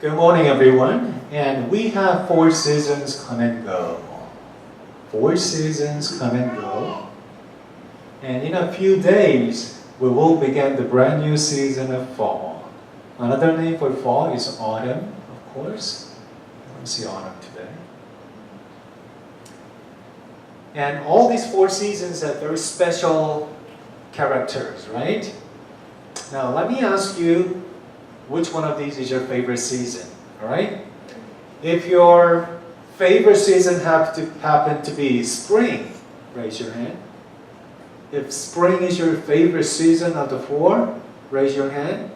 Good morning, everyone. And we have 4 seasons come and go. 4 seasons come and go. And in a few days, we will begin the brand new season of fall. Another name for fall is autumn, of course. I don't see autumn today. And all these 4 seasons have very special characters, right? Now, let me ask you, which one of these is your favorite season? All right? If your favorite season happen to be spring, raise your hand. If spring is your favorite season of the 4, raise your hand.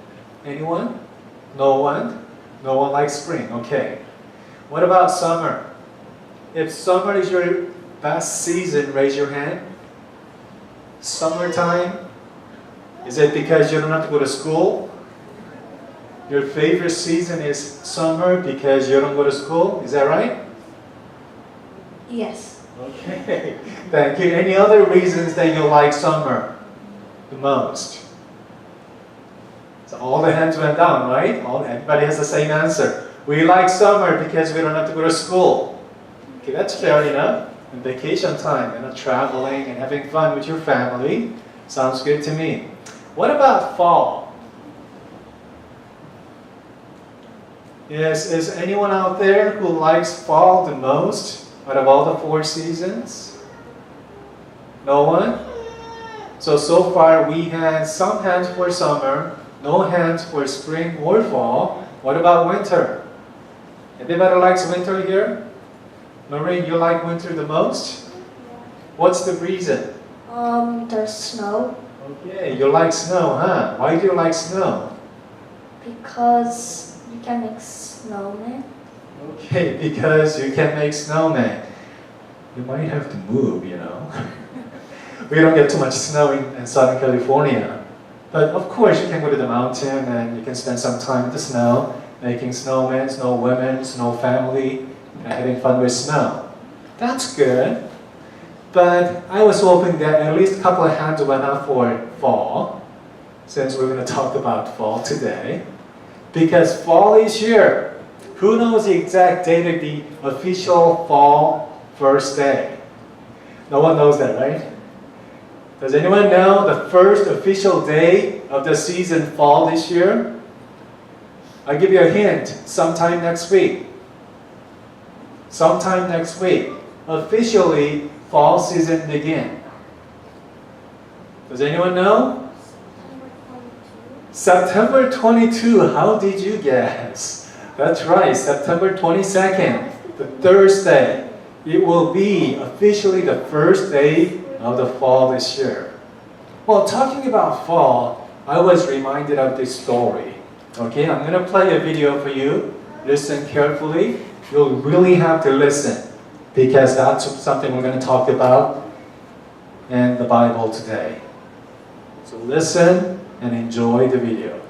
Anyone? No one? No one likes spring. Okay. What about summer? If summer is your best season, raise your hand. Summertime? Is it because you don't have to go to school? Your favorite season is summer because you don't go to school? Is that right? Yes. Okay. Thank you. Any other reasons that you like summer the most? So all the hands went down, right? Everybody has the same answer. We like summer because we don't have to go to school. Okay, that's fair enough. And vacation time, traveling and having fun with your family. Sounds good to me. What about fall? Yes, is anyone out there who likes fall the most out of all the 4 seasons? No one? So far we had some hands for summer, no hands for spring or fall. What about winter? Anybody likes winter here? Noreen, you like winter the most? What's the reason? There's snow. Okay, you like snow, huh? Why do you like snow? Because you can make snowmen. Okay, because you can make snowmen. You might have to move, We don't get too much snow in Southern California. But of course, you can go to the mountain and you can spend some time in the snow, making snowmen, snow women, snow family, and having fun with snow. That's good. But I was hoping that at least a couple of hands went up for fall, since we're going to talk about fall today. Because fall is here. Who knows the exact date of the official fall first day? No one knows that, right? Does anyone know the first official day of the season fall this year? I'll give you a hint. Sometime next week. Sometime next week. Officially, fall season begin. Does anyone know? September 22. How did you guess? That's right, September 22nd, the Thursday. It will be officially the first day of the fall this year. Well, talking about fall, I was reminded of this story. Okay, I'm going to play a video for you. Listen carefully. You'll really have to listen because that's something we're going to talk about in the Bible today. So listen and enjoy the video.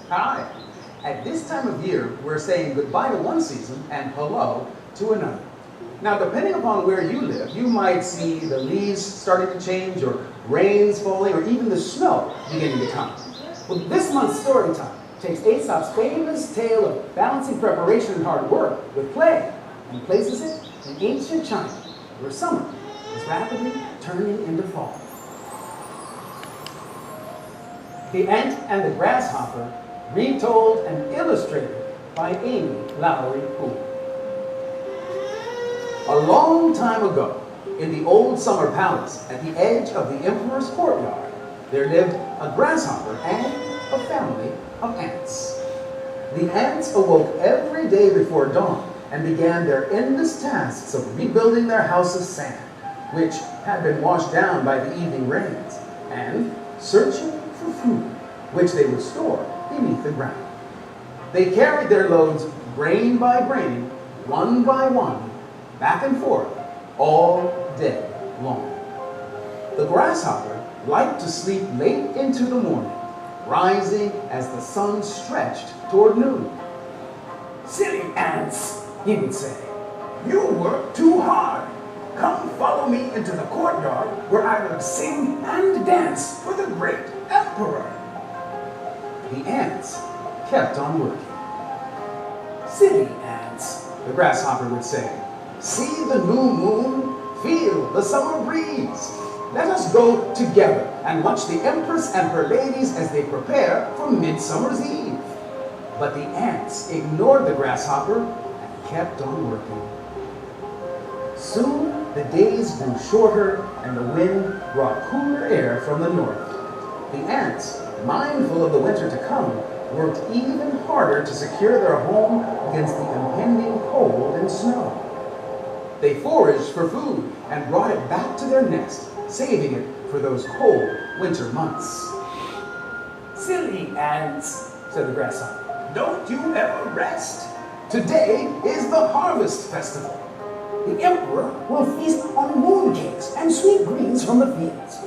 Hi. At this time of year, we're saying goodbye to one season and hello to another. Now, depending upon where you live, you might see the leaves starting to change, or rains falling, or even the snow beginning to come. Well, this month's story time takes Aesop's famous tale of balancing preparation and hard work with play and places it in ancient China, where summer is rapidly turning into fall. The Ant and the Grasshopper, retold and illustrated by Amy Lowry Poole. A long time ago, in the old summer palace at the edge of the emperor's courtyard, there lived a grasshopper and a family of ants. The ants awoke every day before dawn and began their endless tasks of rebuilding their house of sand, which had been washed down by the evening rains, and searching for food, which they would store beneath the ground. They carried their loads grain by grain, one by one, back and forth, all day long. The grasshopper liked to sleep late into the morning, rising as the sun stretched toward noon. "Silly ants," he would say. You work too hard. Come follow me into the courtyard where I will sing and dance for the great emperor. The ants kept on working. Silly ants, the grasshopper would say. See the new moon, feel the summer breeze. Let us go together and watch the empress and her ladies as they prepare for Midsummer's Eve. But the ants ignored the grasshopper and kept on working. Soon the days grew shorter and the wind brought cooler air from the north. The ants, mindful of the winter to come, worked even harder to secure their home against the impending cold and snow. They foraged for food and brought it back to their nest, saving it for those cold winter months. Silly ants, said the grasshopper, don't you ever rest? Today is the harvest festival. The emperor will feast on moon cakes and sweet greens from the fields.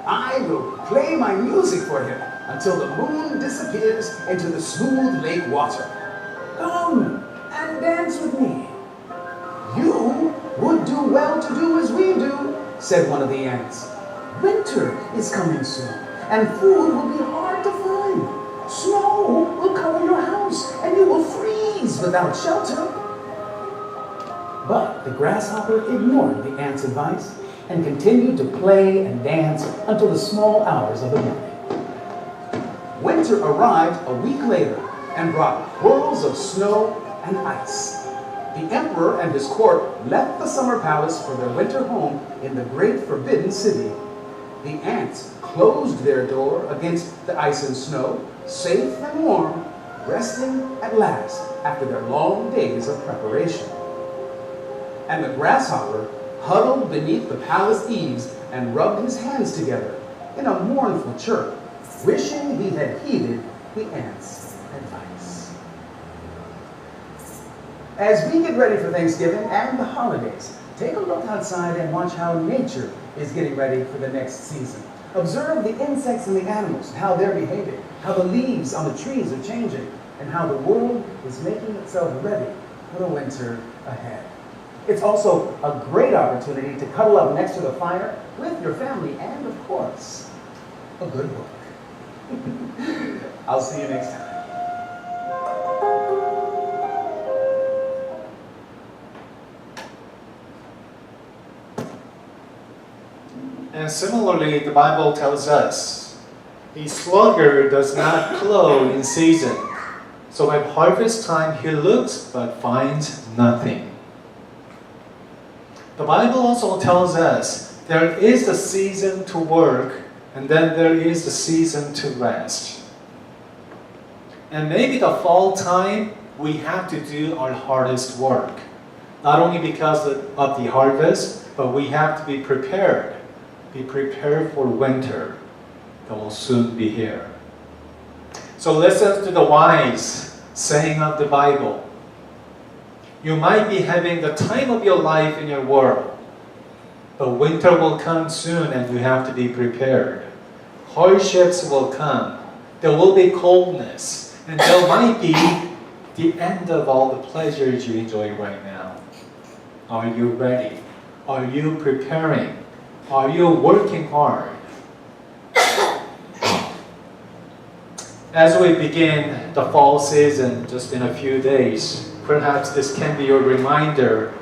I will play my music for him until the moon disappears into the smooth lake water. Come and dance with me. You would do well to do as we do, said one of the ants. Winter is coming soon, and food will be hard to find. Snow will cover your house, and you will freeze without shelter. But the grasshopper ignored the ant's advice and continued to play and dance until the small hours of the morning. Winter arrived a week later and brought whirls of snow and ice. The emperor and his court left the summer palace for their winter home in the great forbidden city. The ants closed their door against the ice and snow, safe and warm, resting at last after their long days of preparation. And the grasshopper huddled beneath the palace eaves and rubbed his hands together in a mournful chirp, wishing he had heeded the ants' advice. As we get ready for Thanksgiving and the holidays, take a look outside and watch how nature is getting ready for the next season. Observe the insects and the animals, how they're behaving, how the leaves on the trees are changing, and how the world is making itself ready for the winter ahead. It's also a great opportunity to cuddle up next to the fire with your family and, of course, a good book. I'll see you next time. And similarly, the Bible tells us, the sluggard does not plow in season. So at harvest time he looks but finds nothing. The Bible also tells us there is a season to work and then there is a season to rest. And maybe the fall time we have to do our hardest work. Not only because of the harvest, but we have to be prepared. Be prepared for winter that will soon be here. So listen to the wise saying of the Bible. You might be having the time of your life in your world, but winter will come soon and you have to be prepared. Hardships will come. There will be coldness, and there might be the end of all the pleasures you enjoy right now. Are you ready? Are you preparing? Are you working hard? As we begin the fall season just in a few days, perhaps this can be your reminder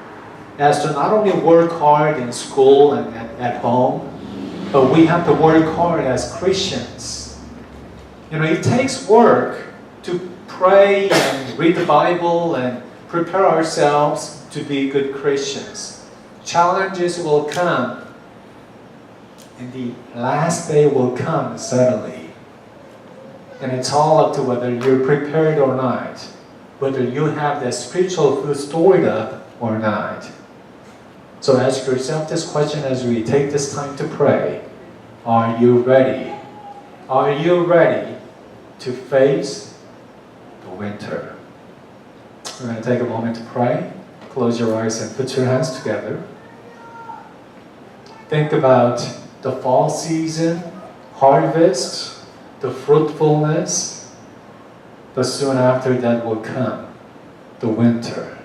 as to not only work hard in school and at home, but we have to work hard as Christians. You know, it takes work to pray and read the Bible and prepare ourselves to be good Christians. Challenges will come, and the last day will come suddenly. And it's all up to whether you're prepared or not, whether you have that spiritual food stored up or not. So ask yourself this question as we take this time to pray. Are you ready? Are you ready to face the winter? We're going to take a moment to pray. Close your eyes and put your hands together. Think about the fall season, harvest, the fruitfulness, but soon after that will come the winter,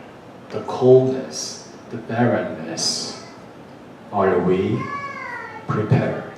the coldness, the barrenness. Are we prepared?